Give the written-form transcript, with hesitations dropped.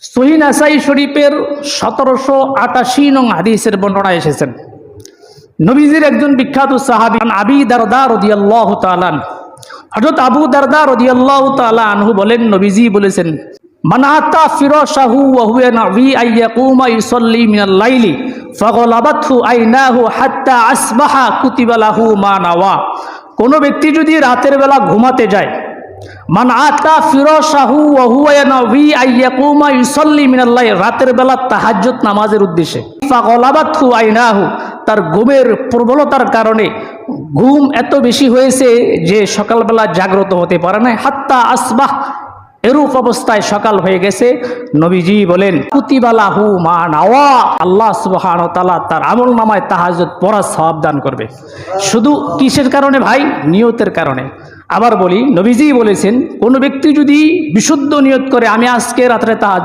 সহিহ নাসাই শরীফের 1788 নং হাদিসের বর্ণনা এসেছেন, নবীজির একজন বিখ্যাত সাহাবী আবি দারদা রাদিয়াল্লাহু তাআলা, হযরত আবু দারদা রাদিয়াল্লাহু তাআলা আনহু বলেন, নবীজি বলেছেন, মান আতা ফিরাশাহু ওয়া হুয়া নাবি আইয়াকুমা ইউসাল্লি মিনাল লাইলি ফাগলাবাতহু আইনাহু হাত্তা আসবাহা কুতিবা লাহু মা নাওয়া। কোন ব্যক্তি যদি রাতের বেলা ঘুমাতে যায়, মান আতা ফিরাশাহু ওয়া হুয়া নাবি আইয়াকুমা ইউসাল্লি মিনাল লাইল, রাতের বেলা তাহাজ্জুদ নামাজের উদ্দেশ্যে, ফাগলাবাতহু আইনাহু, তার ঘুমের প্রবলতার কারণে ঘুম এত বেশি হয়েছে যে সকালবেলা জাগ্রত হতে পারে না, হাত্তা আসবাহ, এরূপ অবস্থায় সকাল হয়ে গেছে, নবীজি বলেন কুতিবা লাহু মা নাওয়া, আল্লাহ সুবহানাহু ওয়া তাআলা তার আমল নামায় তাহাজ্জুদ পড়ার সওয়াব দান করবে। শুধু কিসের কারণে ভাই? নিয়তের কারণে। আবার বলি, নবীজি বলেছেন, কোন ব্যক্তি যদি বিশুদ্ধ নিয়ত করে আমি আজকে রাত্রে তাহাজ্জুদ